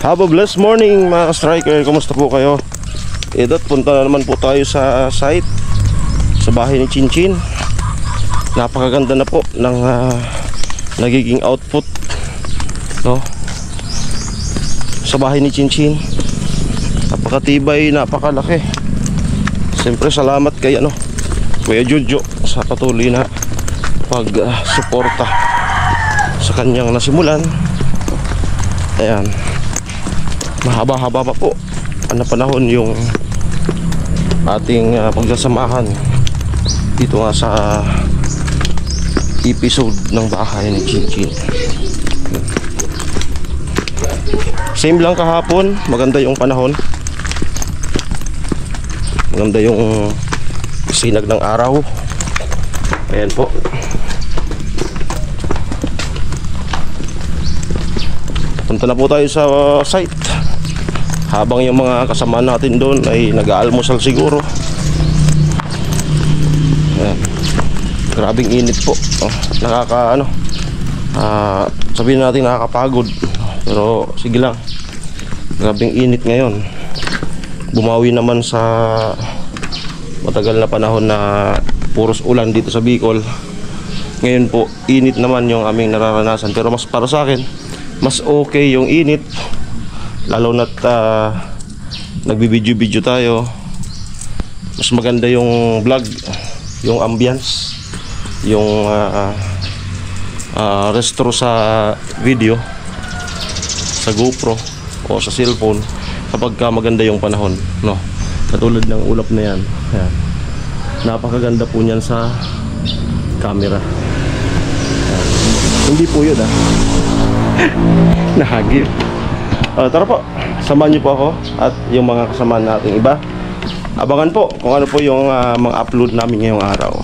Have a blessed morning mga striker. Kumusta po kayo? Edot, punta na naman po tayo sa site, sa bahay ni Chinchin. Napakaganda na po ng nagiging output, no? Sa bahay ni Chinchin. Napakatibay, napakalaki. Siyempre salamat kay Kuya Jojo sa patuloy na pag-suporta sa kanyang nasimulan. Ayan, mahaba-haba pa po na panahon yung ating pagsasamahan dito nga sa episode ng bahay ni Chinchin. Same lang kahapon, maganda yung panahon, maganda yung sinag ng araw. Ayan po. Punta na po tayo sa site habang yung mga kasama natin doon ay nag-aalmusal siguro. Ayan. Grabing init po. Sabihin natin nakakapagod, pero sige lang. Grabing init ngayon. Bumawi naman sa matagal na panahon na puros ulan dito sa Bicol. Ngayon po init naman yung aming nararanasan, pero mas para sa akin mas okay yung init, lalo na't nagbibideo-video tayo. Mas maganda yung vlog, yung ambience, yung restro sa video, sa GoPro o sa cellphone kapag maganda yung panahon, no? Katulad ng ulap na yan. Ayan. Napakaganda po niyan sa camera. Ayan. Hindi po yun nahagip. Tara po, samahan niyo po ako at yung mga kasama nating iba. Abangan po kung ano po yung mga upload namin ngayong araw.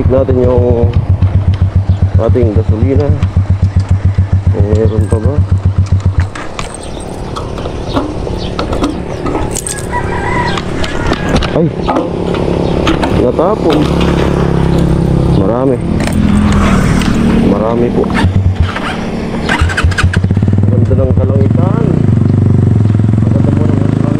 Natin yung ating gasolina kung meron pa ba. Ay, natapon. Marami po. Ganda ng kalangitan. Maganda mo ng kalangitan.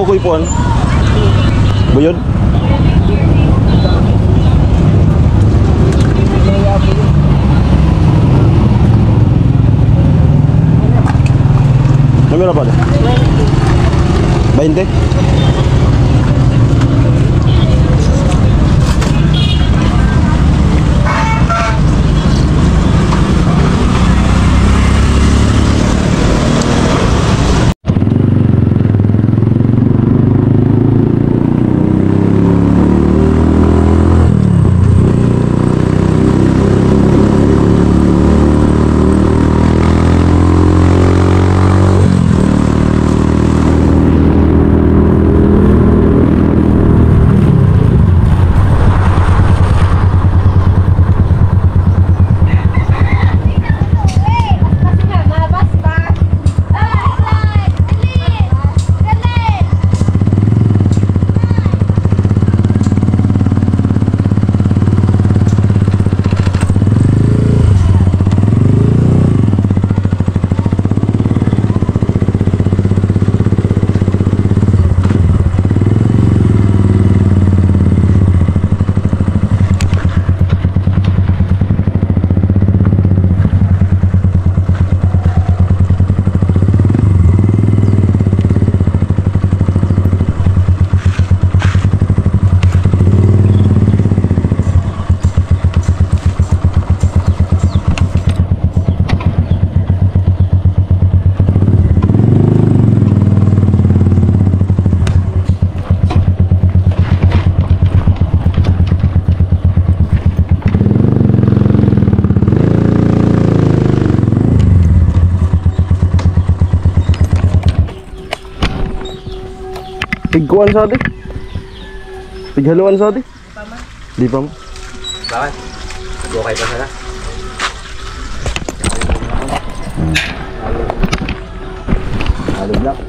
Tukoy po ano? Buyod? Namira pa deh? 20? Tigkuan sa ati? Tighaluan sa ati? Di pa mo? Bakit? Okay pa sana? Halog lang.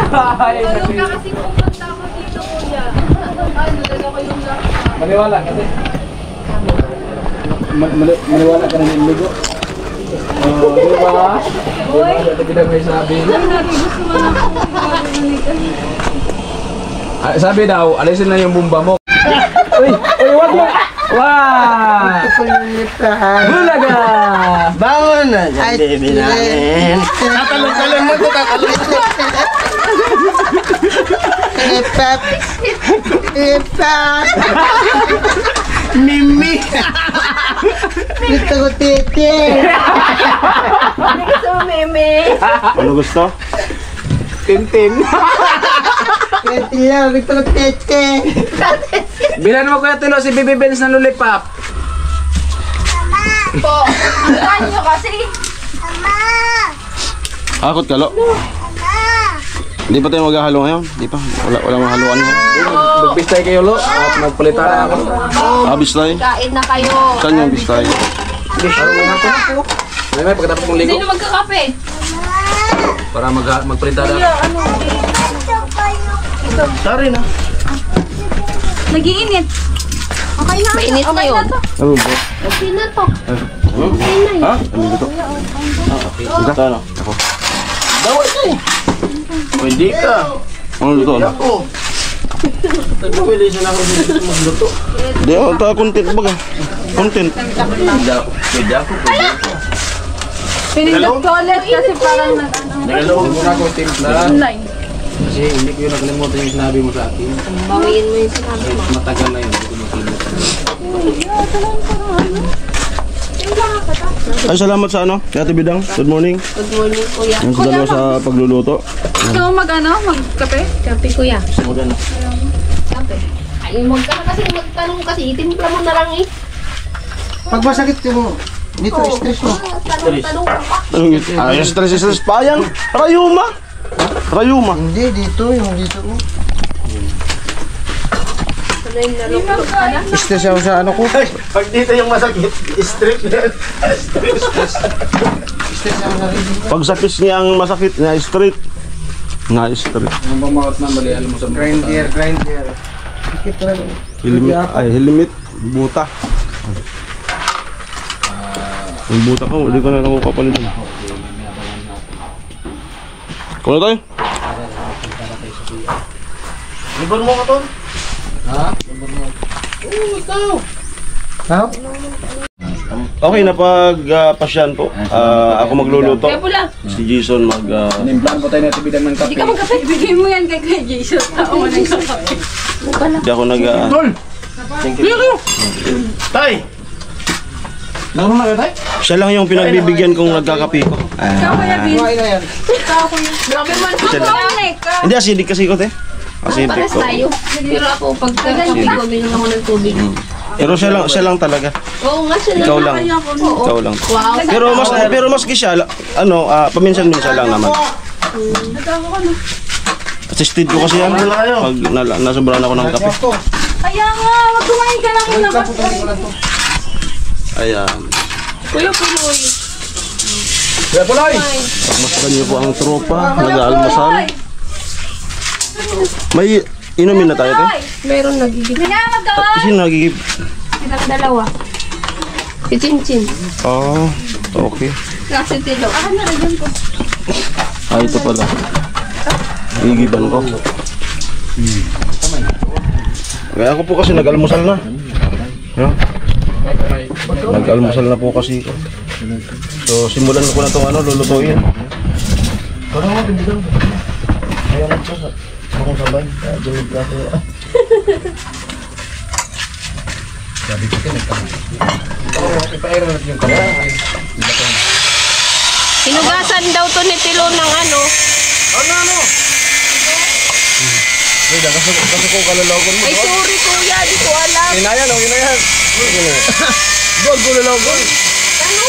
Tulog ka kasi pupunta ako dito, kuya. Ano, dala ko yung laptop. Maniwala kasi. Maniwala ka na yung ligo. Oh, di ba? Uy! Ito pinag may sabi. Gusto mo na ako. Sabi daw, alisin na yung bumba mo. Uy, wag mo. Wow! Bulaga! Bangon na dyan, baby namin. Tatalon-talon mo ito, tatalon mo. Ipap. Ipap. Mimi. Gusto ko titi. Gusto mo, meme? Ano gusto? Tintin. Titi lang, gusto ko titi. Bilan mo kuya Tulo si Bibi Benz na lollipop. Po. Saan nyo kasi? Akot kalo? Di pa tayo maghahalo ngayon? Di pa? Wala mahaluan ngayon? Magbistay kayo lo at magpalitan na ako. Bistay? Kain na kayo. Saan yung bistay? May pagkatapos mong ligo Sino magkakape? para magpalitan na. Sorry na. Nag-iinit. Okay na. Mainit na yun. Ano ba? Okay na to. Ha? Ano dito? Basta ano? Ako. Dawa ito eh. Pwede ka. Ano dito? Ako. Pwede siya na ako dito magluto. Di ako ta content baga. Content. Pwede ako. Pinindot ko ulit kasi parang Nagalaw. Muna ko timpla online. kasi hindi ko yung nakalimutan yung sinabi mo sa akin. Bawiin mo yung sinabi mo. Matagal na yun, hindi ko makalimutan. Ay, salamat sa ano? Kaya Bidang. Good morning. Good morning, kuya. Yan sa dalawa sa pagluluto. Gusto mo magkape? Kape, kuya. Magano? Kape. Ay, kasi magtanong kasi, itimpla mo na lang eh. Pag masakit yung Dito, stress mo. Ay, stress pa yan. Rayuma. Rayuma. Hindi, dito, yung dito. Stress ako sa ano ko. Pag dito yung masakit, strip na. Stress ako sa rin. Pag sa pis niya ang masakit, na strip. Na strip. Ang pamakot na mali, alam mo sa mga. Grinder. Dikit talaga. Helmet, buta. Yung buta ko, hindi ko na nakukapalitan. Kung na tayo? Libon mo ka to? Ha? Okay na pag pasyan po. Ako magluluto. Kaya pula. Si Jason mag... Nimplan po tayo na tibidang ng Hindi kape. ka magkape. Bigay mo yan kay Jason. Tao mo ng kape. Hindi ako nag... Tay! Laro na kayo, tay? Siya lang yung pinagbibigyan kong nagkakape ko. Ikaw kuya Bin. Ikaw kuya. Grabe man. Hindi, acidic kasi ko, te. Acidic Pares ko. tayo. Pero ako pagkakape ko, bilang ako ng tubig. Pero siya lang talaga. Oo nga siya. Ikaw lang. Oo. Ikaw lang. Wow. Pero maski siya, paminsan-minsan lang naman. Assisted ko kasi yan. Pag nasobrahan ako ng kape. Kaya nga, wag kumain ka lang ng labas. Ayan. Kuya Puloy. Kuya Puloy! Masdan niyo po ang tropa. Nag-aalmasal. May inumin na tayo, te. Meron nagigib. Sino nagigib? Dalawa. Si Chin. Oh, okay. Kasi tilo. Ako na rin ko. Ito pala. Gigiban ko. Kaya ako po kasi nag-almusal na. Yeah. Nag-almusal na po kasi. So, simulan ko na itong lulutuin. Parang mo, tindigan. Ayan ako sa... Akong sabay. Dinig ka ako. Sabi ko kayo, ipa-air natin yung kamera. Hinugasan daw to ni Tilo ng ano. Wait, kasi ko kalalagon mo. Ay, sorry kuya, di ko alam. Hinayan, hinayan. Dog ko lalagon. Ano?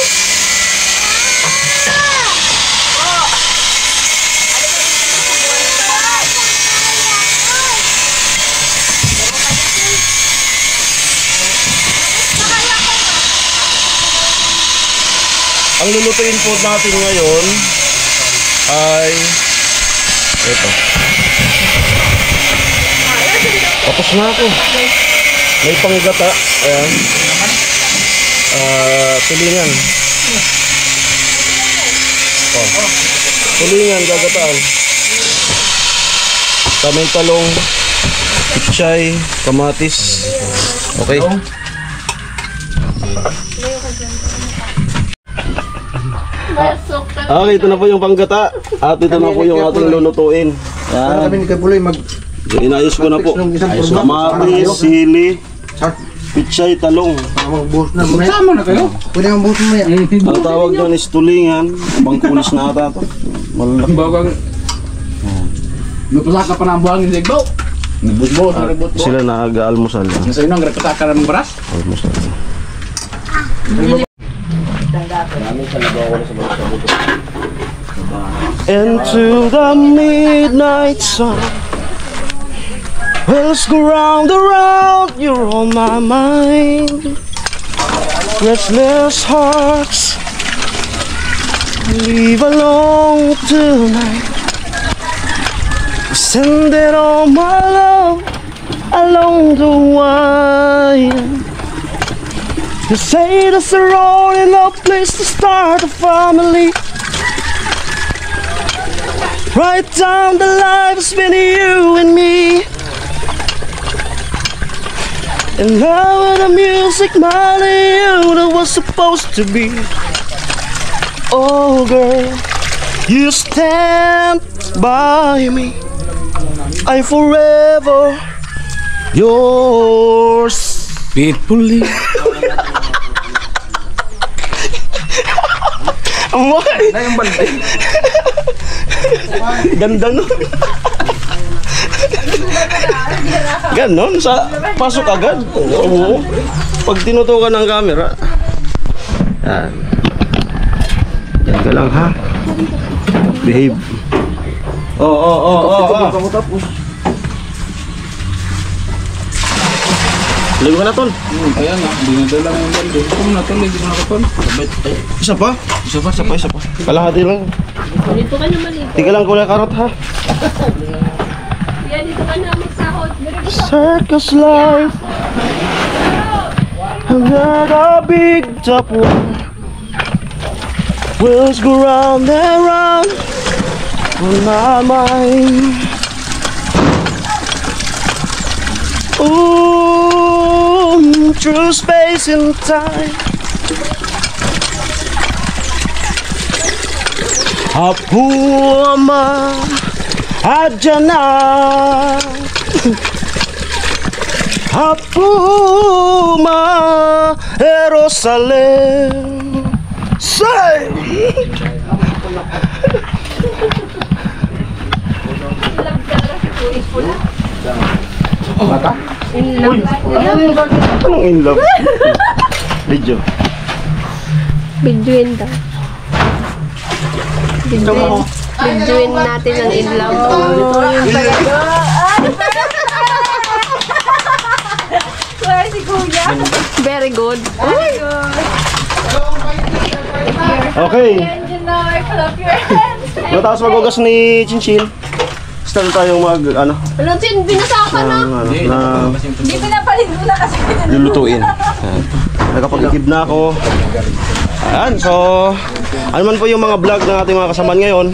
Ang lulutuin po natin ngayon ay ito. Tapos na ako. May panggata. Ayan. Tulingan. Oh. Tulingan, gagataan. May talong, pichay, kamatis. Okay. Okay, ito na po yung panggata. At ito na po yung ating lulutuin. Para kami ni Kapuloy Inayos ko na po. Kamatis, sili, pichay, talong. magbuhos na. Sama na kayo. Pwede ang buhos mo yan. Ang tawag doon is tulingan. Pangkulis na ata ito. Malaki. Ang bagang... Lupasa ka pa na ang buhangin sa igbaw. Nagbusbos, nagbusbos. Sila nag-almusal. Sa inyo, ang rekata ka ng baras. Almusal. Into the midnight sun. Wells go round around, you're on my mind. Restless hearts leave alone tonight. Sending all my love along the wine. You say that's the wrong enough place to start a family. Right down the line between you and me. And now with the music, Molly, you know what's supposed to be. Oh girl, you stand by me. I'm forever yours. Faithfully. Amoy! Ganda nun. Ganon, sa pasok agad. Oo. Pag tinutukan ng camera. Yan. Yan ka lang ha. Behave. Tapos. Ligo ka na, Tol. Kaya nga, dinadala mo yung balde. Ito mo na, Tol, hindi mo nakapal. Isa pa? Isa pa. Kalahati lang. Dito ka naman eh. Tika lang kulay karot ha. Yan, dito ka na magsahod. Circus life. I'm not a big top one. Wheels go round and round on my mind. Ooh, through space and time. Hapuma Ajana. Hapuma Jerusalem. Say. Mata? Anong in love? Video. Bidyoin daw. Bidyoin natin ang in love. Yung talaga. Where si Kuya? Very good. Okay. Engineer, clap your hands. Matapos magugas ni Chinchin. Start tayong mag ano? Lutin, binasa ka na. Hindi pinapalit mo na kasi. Lulutuin. Ayan. Nakapag-ikib na ako. Ayan, so ano man po yung mga vlog ng ating mga kasamaan ngayon,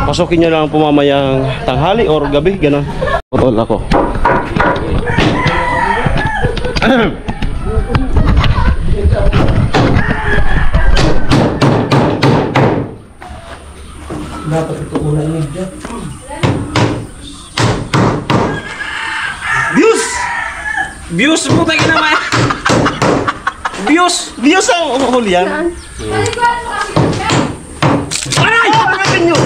pasukin nyo lang po mamayang tanghali or gabi, gano'n. Putol ako. Dapat ito unang media. Views mo tayo naman! Views ang huli yan. Aray! Pagkakin nyo!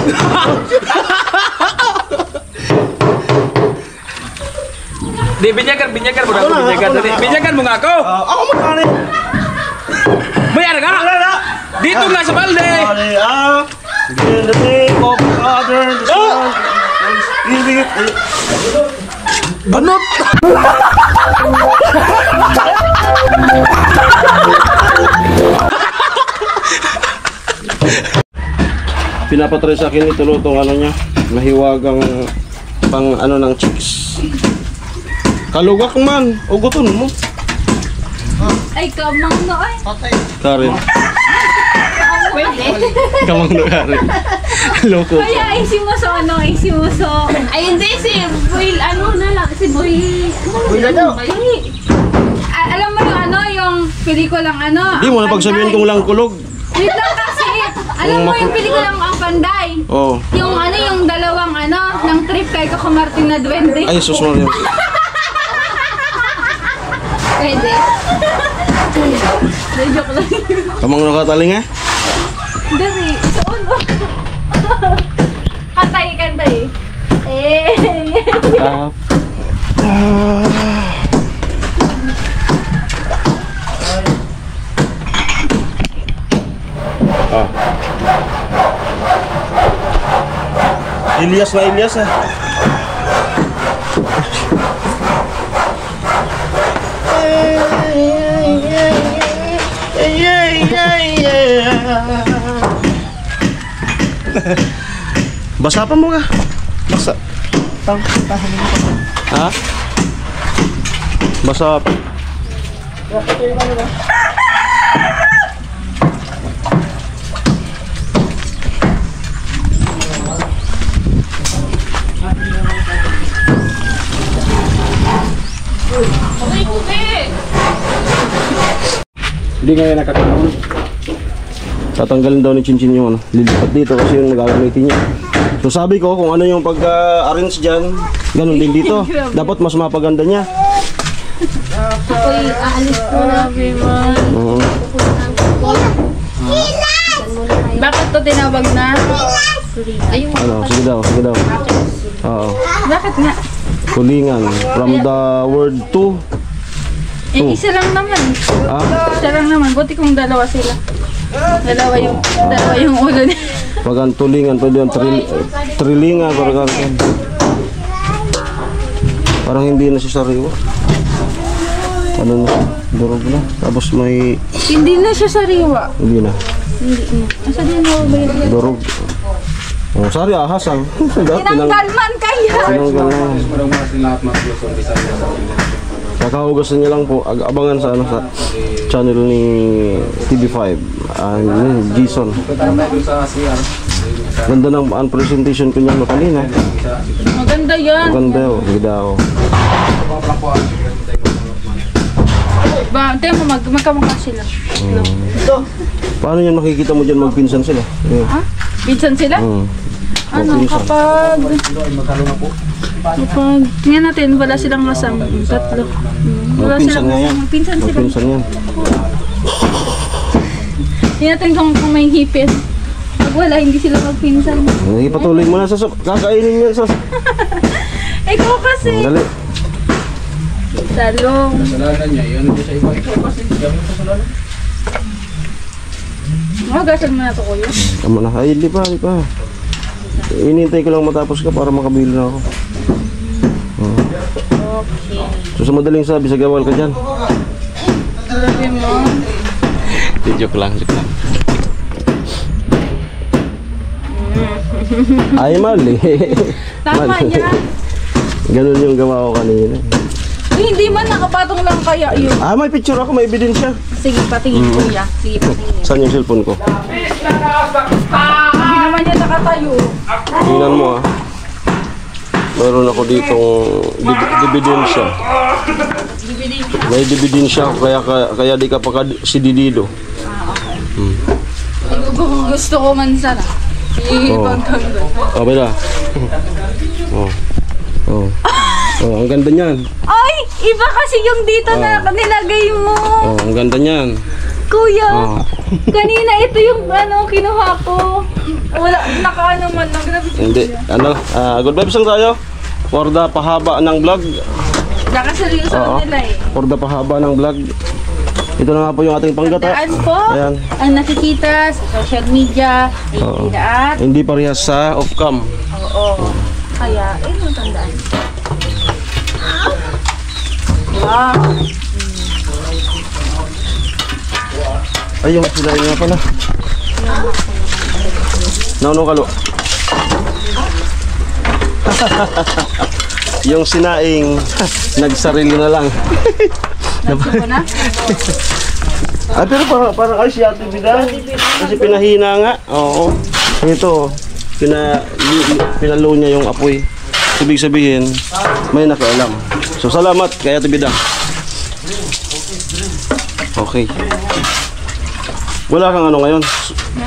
Di, binyagan mo na ako. Binyagan mo nga ako! Ako magkari. Bayar ka! Dito nga sa balde! In the name of the Father, the Son, and the Spirit. Banot! Pinapatry sa akin ito lutong ano niya, mahiwagang pang ano ng chicks. Kalugak man, uguton mo. Ay, kamang no ay. Karen, Pwede. kamang no Karen. Loko. Kaya isin mo sa ano, isin mo sa... Ay, hindi, si Boy, ano na lang, si Boy... Boy na daw. Alam mo yung ano, yung pelikulang ano... Di mo na pagsabihin kung lang kulog. Wait lang kasi, alam mo yung pelikulang ang Panday. Oh. Yung ano, yung dalawang ano, ng trip kay Coco Martin na duwende. Ay, sus Maria. Pwede. Joke lang. Kamang nakataling eh? Dari, soon mo. Kantay. Tap. Ilyas na Ilyas ah. Basa pa mo ka. Basa. Ha? Basa pa. Hindi nga yan nakakataon. Tatanggalin daw ni Chinchin yung ano, lilipat dito kasi yung magagamitin niya. So sabi ko kung ano yung pag-arrange dyan, ganun din dito. Dapat mas mapaganda niya. Uy, aalis ko na. Oo. Bakit to tinawag na? Ayun. Ano, sige daw. Oo. Bakit nga? Kulingan. From the word to. Eh, isa lang naman. Ah? Isa lang naman. Buti kung dalawa sila. Dalawa yung ulo niya. Pag ang tulingan, pwede yung trilinga, parang hindi na siya sariwa. Ano na, durog na. Tapos may, Hindi na siya sariwa. hindi na, Hindi na. Asa din mo ba yun? durog. Oh, sari ahas ang. Tinanggal man kaya. Tinanggal na. Kakahugasan niya lang po. Abangan sa ano, sa channel ni TV5. Jason. Ganda ng presentation ko niya kanina. Maganda yan. Maganda oh, ganda oh. Ba, tayo mo magkamukha sila. Paano yan makikita mo dyan magpinsan sila? Yeah. Ha? Pinsan sila? Ano, Magpinsan. kapag tingnan natin, wala silang kasama. Tatlo. Wala Magpinsan silang nga yan. kasama. Pinsan sila. Magpinsan yan. Tingnan natin kung may hipin. Pag wala, hindi sila magpinsan. Ipatuloy mo na sa kakainin yan sa. Ikaw kasi. Dali. Talong. Kasalanan niya, yan hindi sa iba. Ikaw kasi, gamit kasalanan. Magasan mo na ito, kuya. Tama na. Ay, di pa. Inintay ko lang matapos ka para makabili na ako. Okay. So sa madaling sabi, sa gawal ka dyan. Sabi mo. Joke lang. Ay, mali. Tama Mali. yan. Ganun yung gawa ko kanina. Hindi man, nakapatong lang kaya yun. May picture ako, may ebidensya. Sige, patingin kuya. Sige, patingin. Saan yung cellphone ko? Hindi naman yan nakatayo. Tingnan mo ah. Meron ako ditong ebidensya. May ebidensya kaya di ka pa si Didido. Gusto ko man sana. Oh, beda. Oh, ang ganda niyan. Ay! Iba kasi yung dito na nilagay mo. Oh, ang ganda niyan. Kuya, kanina ito yung kinuha ko. Wala, nakaano man lang. Grabe. Hindi, good vibes lang tayo. For the pahaba ng vlog. Nakaseryoso nila eh. For the pahaba ng vlog. Ito na nga po yung ating panggata. Tandaan po, Ayan. ang nakikita sa social media, ay hindi at. Hindi parehas sa off-cam. Oo. Kaya, yung tandaan. Wow. Ay, yung sinain nga pala. Nauno kalo. Yung sinaing nagsarili na lang. Nagsuko na? Ay, pero parang ay si Ate Bida. Kasi pinahina nga. Oo. Ito, pinalo niya yung apoy. Ibig sabihin, may nakialam. So, salamat kay Ate Bida. Okay. Wala kang ano ngayon?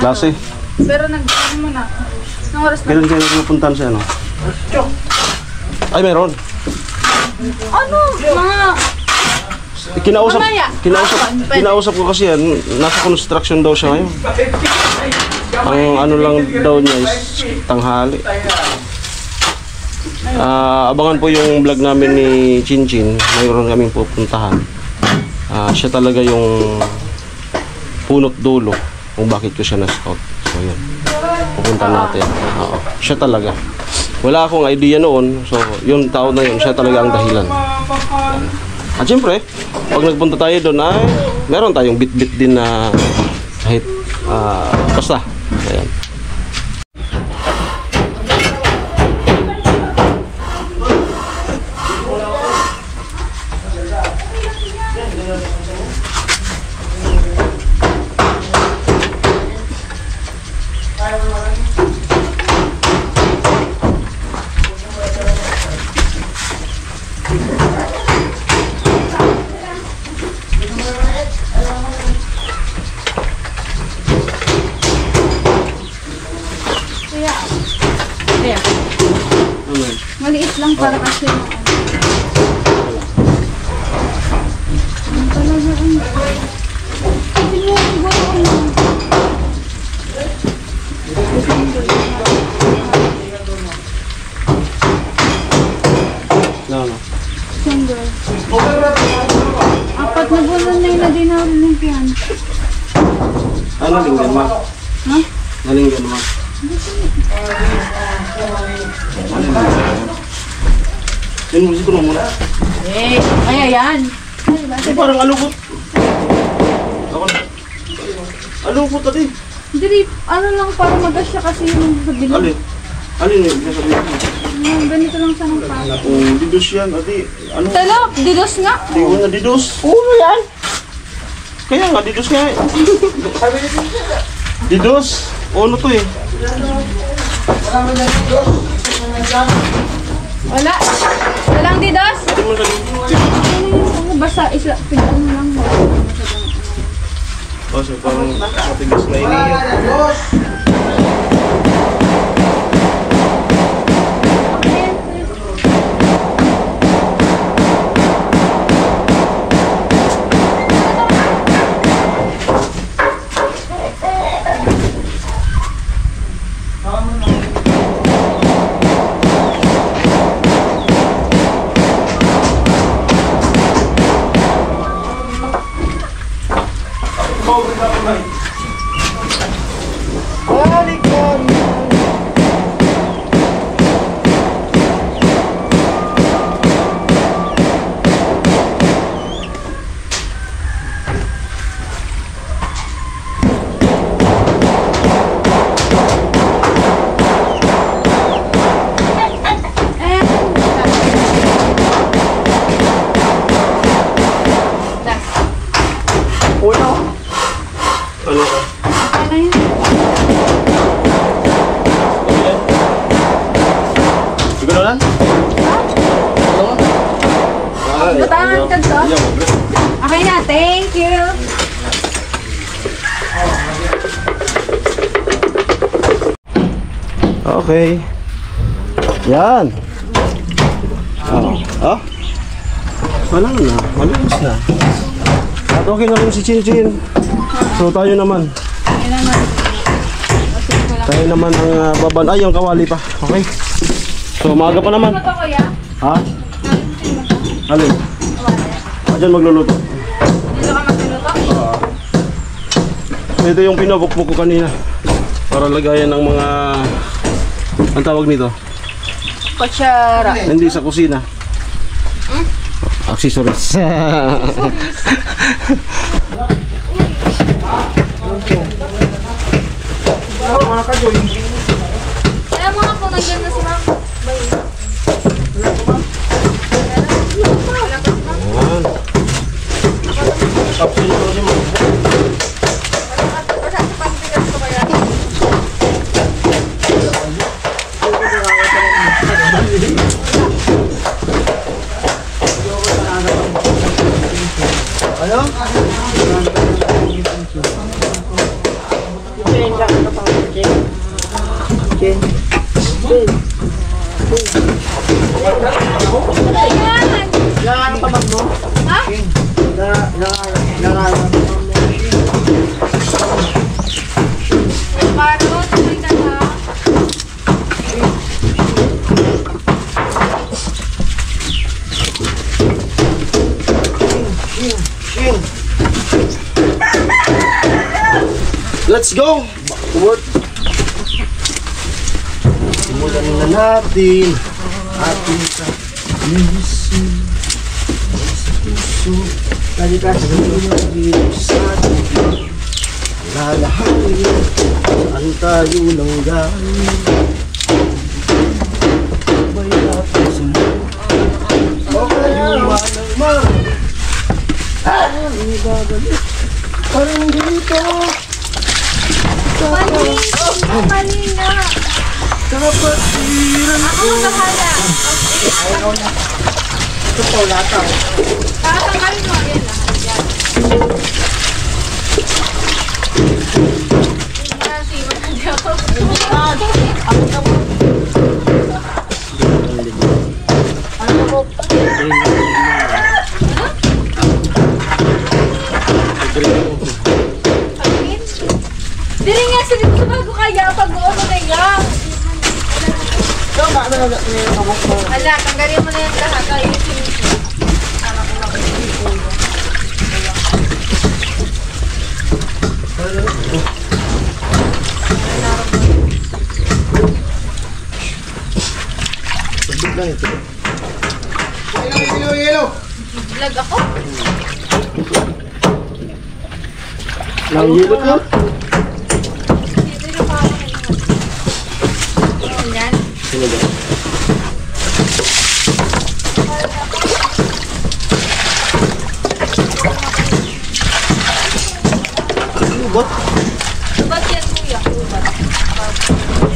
Klase? Pero nag-ano mo na. Nang oras na. Kailan kayo napuntahan sa ano? Ay, meron. Ano? Mga... Kinausap ko kasi yan, nasa construction daw siya ngayon. Ang ano lang daw niya is tanghali. Abangan po yung vlog namin ni Chinchin. Mayroon kaming pupuntahan. Siya talaga yung punot dulo kung bakit ko siya na-scout. So yun, pupunta natin. Siya talaga. Wala akong idea noon. So yung tao na yun, siya talaga ang dahilan. At syempre, pag nagpunta tayo doon ay meron tayong bit-bit din na kahit basta. Ayan. Maliit lang para kasi Apat na bulan na yun na din namin ng piano. Ano linggan ma? Ha? Nalinggan ma? Yan, musik ko na muna. Eh, kaya yan. Kasi parang alukot. Ako na. Alukot tadi. Hindi, ano lang para magas siya kasi yung sa bilog. Alin? Alin yung nasabi ko? Ganito lang siya ng pala. Oh, didos yan. Adi, ano? Talo, didos nga. Di ko na didos. Ulo yan. Kaya nga, didos nga eh. Didos? Ono to eh. Wala. Walang didos. Di mo na Ano, basta isla, pinaan mo lang. kasi parang matigas na iniyak. Ano ka? Ano yun? Siguro lang? Batangan ka to? Okay na, thank you. Okay. Yan. Ah? Wala na. Malinis na. At okay na rin si Chinchin. So tayo naman. Tayo naman ang baban. Ay, yung kawali pa. Okay. So maaga pa naman. Ano to, kuya? Ha? Alin? Diyan magluluto. Dito ka magluluto? Ito yung pinabukbuk ko kanina. Para lagayan ng mga... Ang tawag nito? Kutsara. Hindi sa kusina. Accessories. Kaya mga po, nandiyan na si ma'am. Yan. Tapos ito si Ma'am. Let's go! Back to work! Simulan na natin ating sa puso. Tadi ka sa sa ating lalahanin saan tayo nang galing. Sabay natin sumunod. Okay, walang man. Ang babalik. Parang dito. Mali na. Kapatiran Ako ang bahala. Ito po, lataw. Kakatanggalin mo. Yan lang. Yan. Kasi, hindi ako. Dili nga sila sa bago kaya pag-uolo na nga. Hala, tanggalin mo na yung lahat. Ayusin mo. Anak ko lang. Nahihilo to. Yan. Sino ba? Ubat? Ba't yan kuya?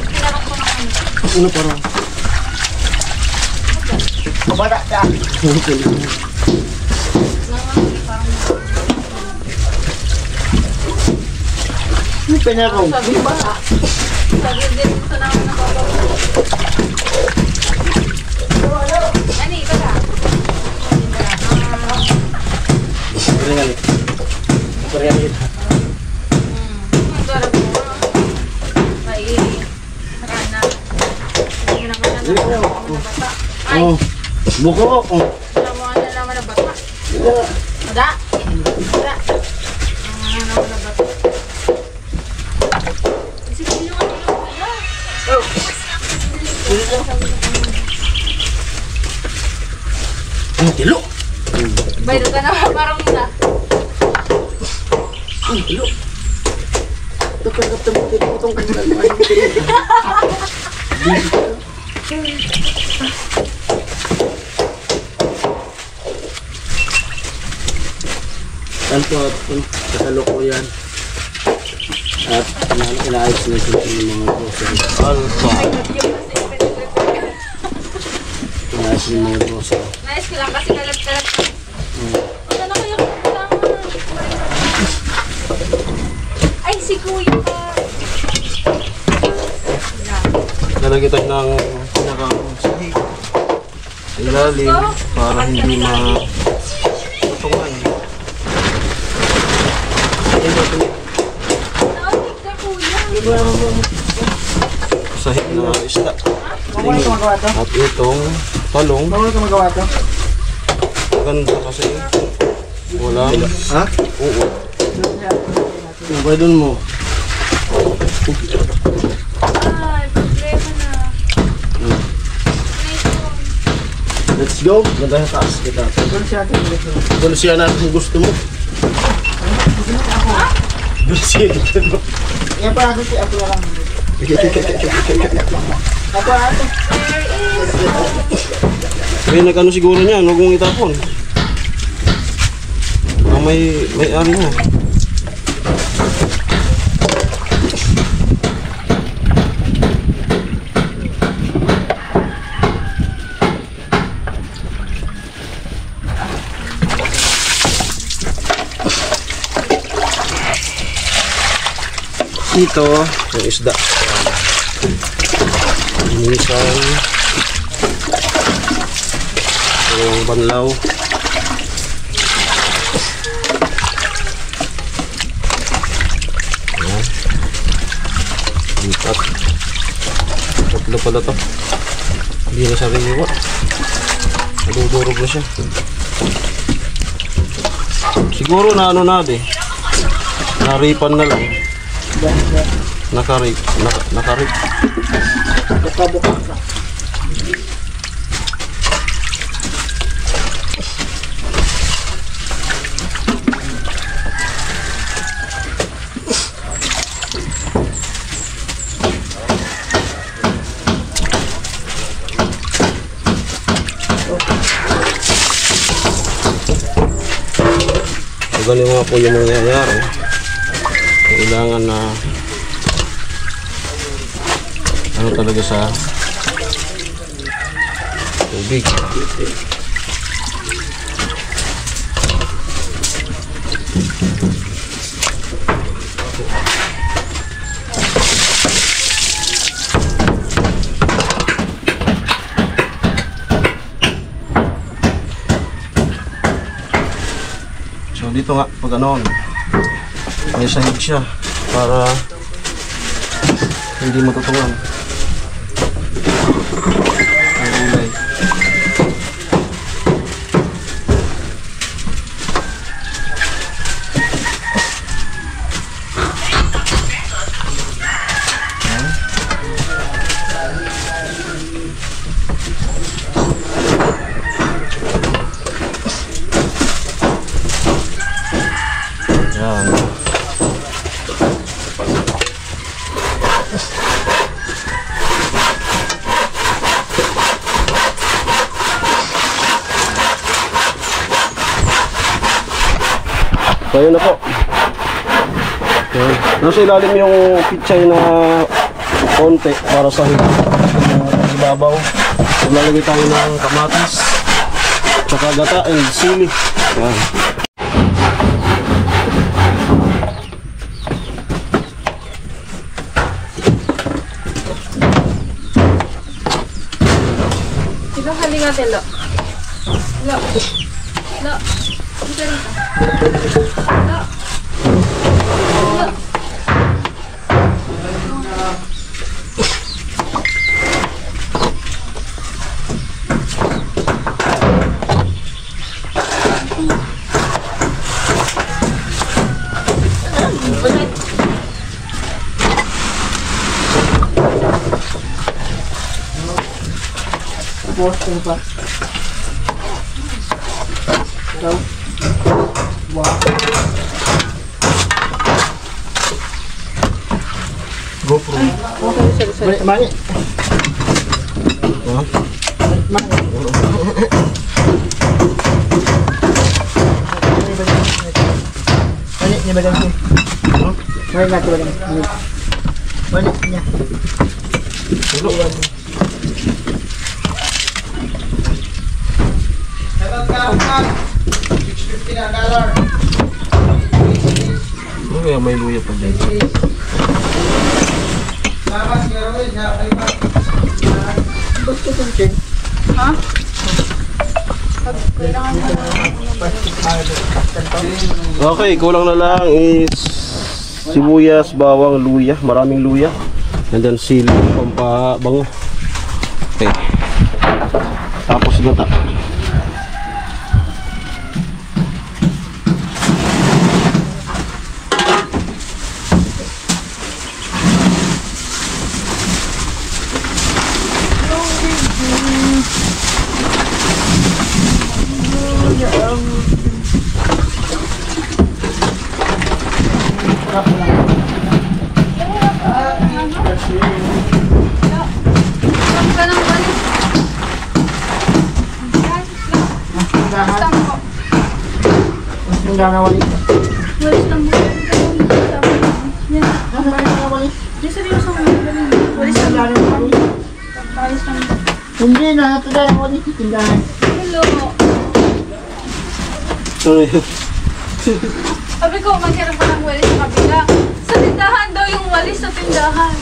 Pinarok ko na ano. Ano parang? Kabata ka. Ano pinarong? Sabi din ito na ako nababaw. Ano iba ka? Paringan. Paringan kita. Ang sarap mo. Ay, rana. Hindi naman na bata. Ay, Oh, buko. Oh. naman na naman na bata. Ada? Ada? Naman na bata. Sige, yung ano yung kuya. Ang tilo. Bayro ka na parang na. Ang tilo. Kapag mo itong kanila. Tanto at kasalukuyan at inaayos na sila yung mga grocery. Alpha. Inaayos yung mga grocery. Nice ko lang kasi kalat-kalat. Ano na kayo? Ay, si kuya ka. Lalagyan tayo ng pinaka-sahig sa ilalim para hindi ma-tutungan. Nakakit ka kuya. Sahig na isda. At itong talong. Bawal ka magawa ito? Ganda kasi walang Ha? uod. Yung pwedon mo. Ay, problema na. Nice one. Let's go. Ganda sa taas kita. Tulsiyan natin kung gusto mo. Tulsiyan natin mo. Yan pa ako si Apo lang. Apo ato. Kaya nag-ano siguro niya, huwag mong itapon. May ano mo. Ito, yung isda. Minsan yung banlaw. Ayan. Lipat. Tatlo pala to. Hindi na siya riniwa. Nadudurog na siya. Siguro na ano na di. Naripan na lang. Nakarik. Buka-buka ka. So, ganun nga po yung mangyayari. Kailangan na ano talaga sa tubig. So dito nga pag ano may sahig siya para hindi matutungan ang gulay. Yan. So yun na po. Okay. Nasa ilalim yung pichay na konti para sa ibabaw. Maglalagay tayo ng kamatis, tsaka gata and sili. Yan. Ikaw halika telo. Lo. Lo. Ito rito. Lo. Lo. Boston pa. Ito. Wow. GoPro. Mani. Ha? Mani, ni badan ko. Mani na ko badan. Mani niya. Ano kaya may luya pa dyan? Gusto kong check. Ha? Okay, kulang na lang is sibuyas, bawang, luya, maraming luya. And then sili, pampabango. Okay. Tapos gata. Ka ng walis. Tindahan. Tindahan wali. Walis lang mo. Yan. Tindahan wali. Di seryoso mo. Walis lang. Tindahan wali. Walis lang. Hindi na tindahan wali. Tindahan. Hello. Sorry. Sabi ko, magkaroon pa ng walis sa kabila. Sa tindahan daw yung walis sa tindahan.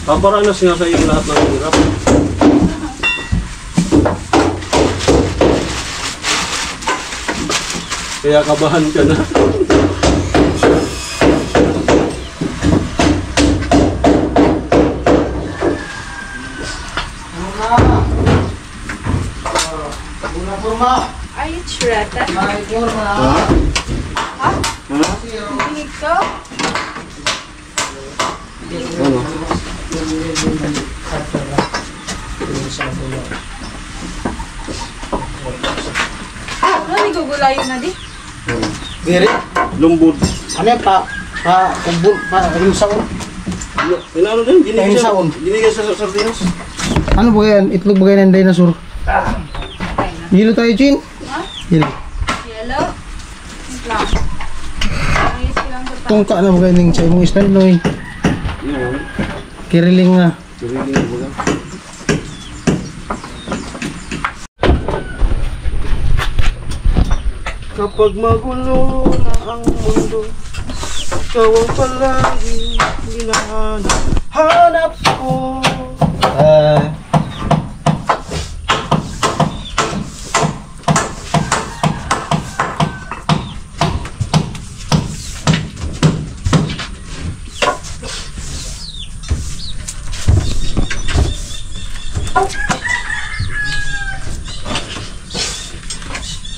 Paparanas nga sa iyo lahat ng hirap. Kaya kabahan ka na. Are you shredded? Ha? Ha? Binig ko? Ano? Ano, nagugulayo na di? Biri. Lumbod. Ano yan pa? Kumbul. Rimsaon. Pinano din? Ginigay sa Saon. ginigay sa sardinas. Ano ba yan? Itlog ba yan ng dinosaur? Hilo tayo, Chin. Ha? Hilo. Yellow? Wait lang. Ayos ko lang sa pa. Tungka na ba ganyan sa imong style, Noy? Yun. Kiriling nga. Suriling na ba? Kapag magulo na ang mundo, ikaw ang palagi hinahanap ko.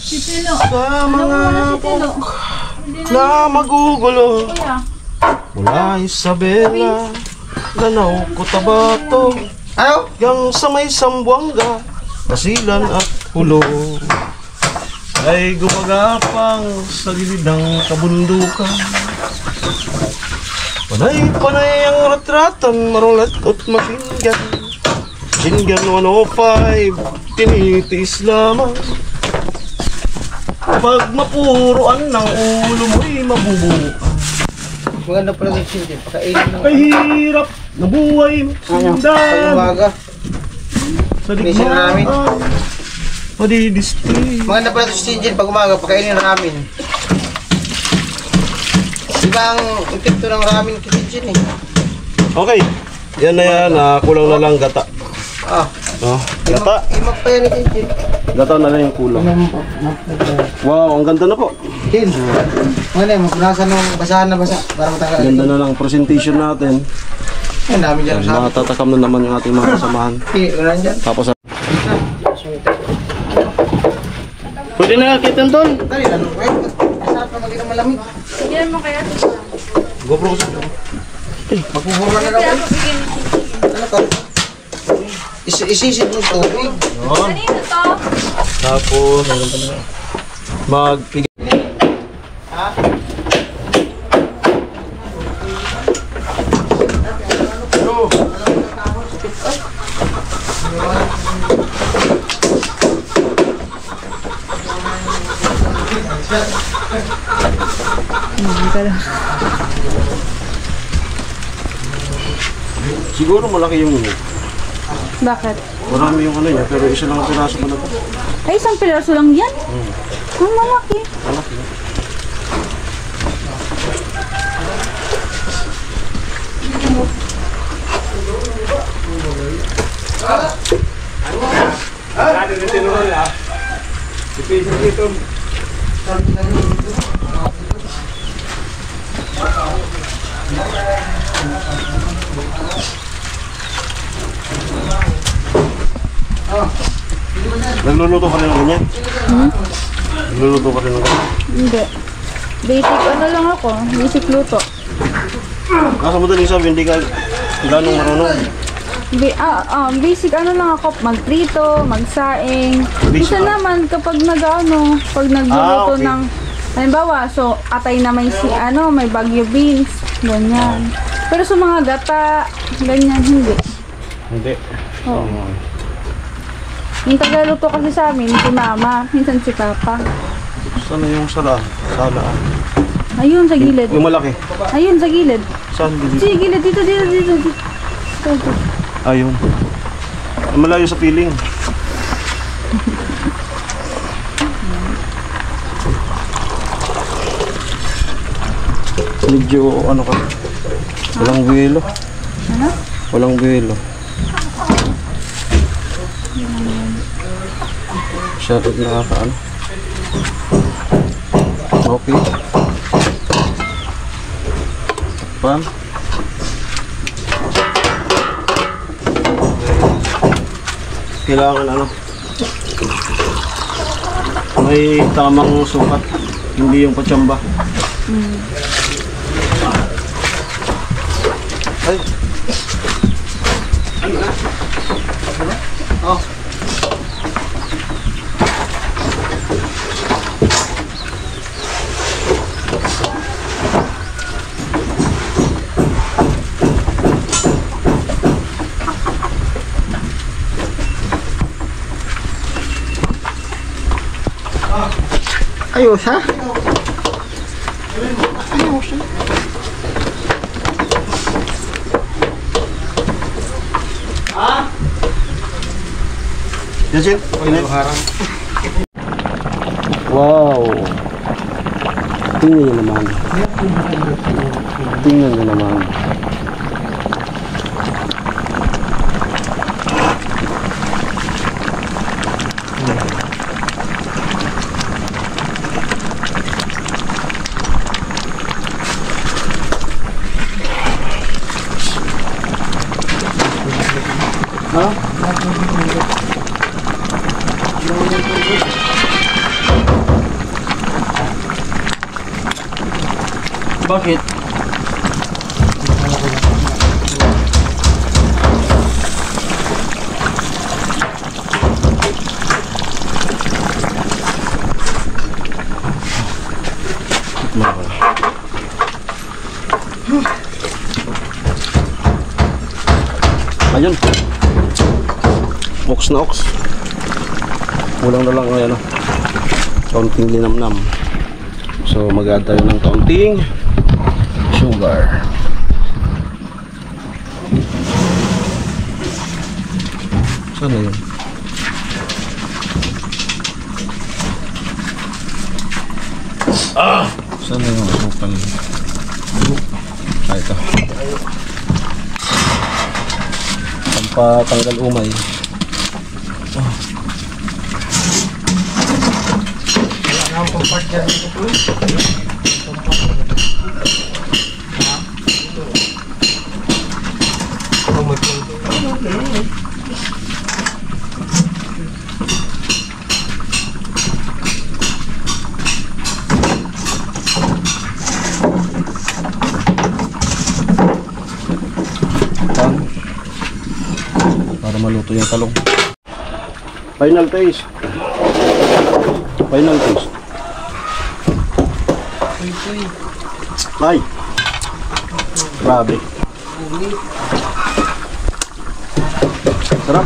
Titilo. Sa mga Titilo. na magugulo, Kuya. mula Isabela, Lanao, Cotabato, Ano? yang sa may Sambuanga, Basilan at Hulo. ay gumagapang sa gilid ng kabundukan. Panay ang ratratan, marulat at masingan. Singan 105, tinitiis lamang. Pag mapuruan ng ulo mo'y mabubuan. Maganda pala ng chicken. Pakainin ng Ay hirap na buhay sundan umaga. sa Mission namin. digmaan. Madidisti. Maganda pala ng chicken pag umaga. Pakainin ng ramen. Diba ang epekto ng ramen chicken eh? Okay, yan na yan. Kulang na lang gata. Ah, Gata. imak pa yan ni chicken. Gata na lang yung kulang. Wow, ang ganda na po. Kin. Ano yung mapunasan ng basahan na basa para matanggal. Ganda na lang presentation natin. Ang dami dyan sa Matatakam na naman yung ating mga kasamahan. Wala dyan. Tapos pwede na kita tol. Dali lang. Masarap na magiging malamig. Bigyan mo kaya ito. GoPro ko. Magpuhura na daw. Ano ka? Isisid mo tubig. Kanino to? Tapos magpigil. Siguro malaki yung Bakit? marami yung ano niya, pero isa lang ang piraso pa na to. Ay, isang piraso lang yan? Ang malaki. Malaki. Nagluluto ka rin ng ganyan? Nagluluto ka rin ng ganyan? Hindi. Basic ano lang ako. Basic luto. Nasa madaling sabi, hindi ka ganong marunong. Basic ano lang ako. Magprito, magsaing. Basic Minsan lang. naman kapag pag nagluluto okay. ng halimbawa, so atay na may may bagyo beans, ganyan. Pero sa mga gata, ganyan hindi. Hindi. Oo. Yung tagaluto kasi sa amin, si mama, minsan si papa. Saan na yung sala? Sala. Ayun, sa gilid. Yung malaki. Ayun, sa gilid. Saan? Sa gilid, dito. Dito. Ayun. Malayo sa piling. Medyo ano ka? Walang buwelo. Ano? Walang buwelo. Masyadong nakakaano. Okay. Pan. Kailangan ano? May tamang sukat. Hindi yung patsamba. Ay. Oh. Ayos ha? Yasin, init. Wow. Tingnan nyo naman. Tingnan nyo naman. Bakit? Ayun. Ox na ox. Kulang na lang ngayon. Kaunting linamnam. So mag-add tayo ng kaunting sugar. Saan na yun? Saan na yung asukal? Ito. Pampatanggal umay. Para maluto yung talong. Final taste. Final taste. Ay. Grabe. Sarap.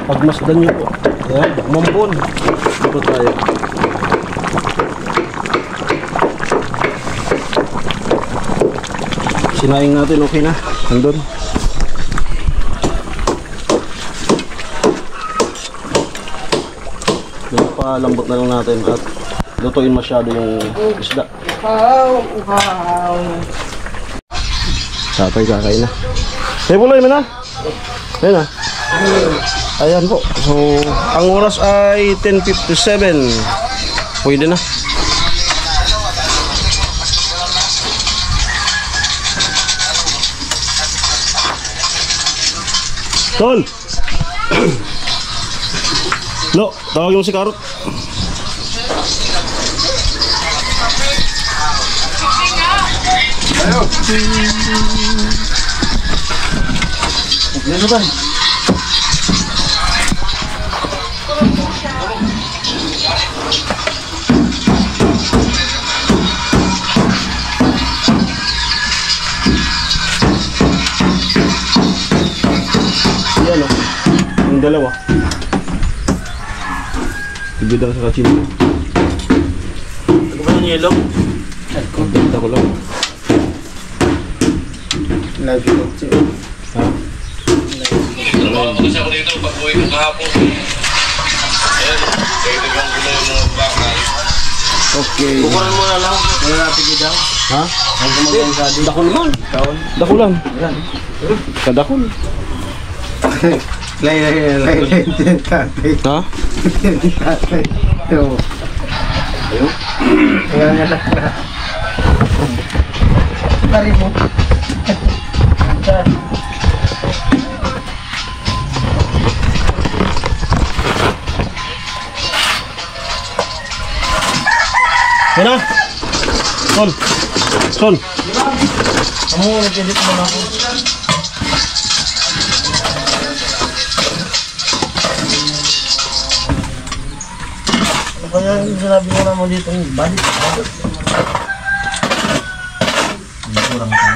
Pagmasdan nyo po. Ayan, mampun. Ito tayo. Sinaing natin, okay na. Nandun. Palambot na lang natin at lutuin masyado yung isda. Sapay kakain na. Hey, puloy mo na. Ayan na. Ayan po. So, ang oras ay 10:57. Pwede na. Tol! Lo, tawag yung si Karot. Dito tayo. Yan o, yung dalawa. Ibigay sa kachin. Ano ba yung yellow? Ay, kumpenta ko lang. Lagi ko siya. Ha? Kasi ako dito, pag-uwi ko kahapon. Ayan, kailangan ko na yung mga bakal. Okay. Kukunan mo na lang. Wala natin kita. Ha? Ang gumagawa sa atin. Dako naman. Kaon. Dako lang. Kadakol. Lay. Tatay. Ha? Tatay. Ito. Ayun. Kaya nga lang. Tari mo. Yan na. Son. Kamu nag-edit mo na ako. Kaya sinabi mo naman dito, balik. Kurang ka.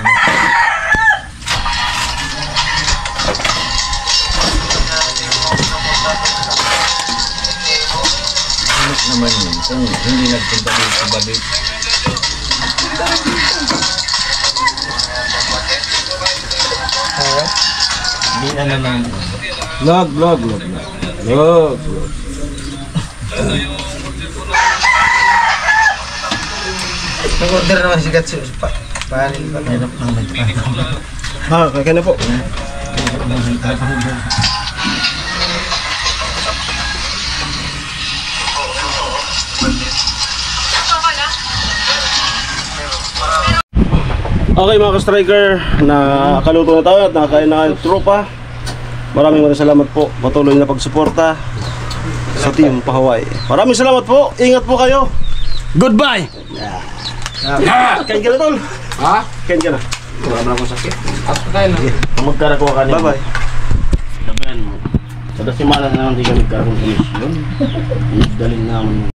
Naman yun, kung hindi nagpunta dito sa balik. Hindi na naman. Vlog. Nag-order naman si Gatsu. Paano ba? Hirap lang nagpaano. Ha, kaya na po. Okay mga ka-striker, nakaluto na tayo at nakakain na yung tropa. Maraming salamat po, patuloy na pagsuporta sa team Pahaway. Maraming salamat po, ingat po kayo. Goodbye! Kain ka na tol. Ha? Kain ka na. Wala na akong sakit. At kain na. Magkarakuha ka niya. Bye-bye. Sabihan mo. Kada simala na lang di ka nagkaroon komisyon. Daling naman.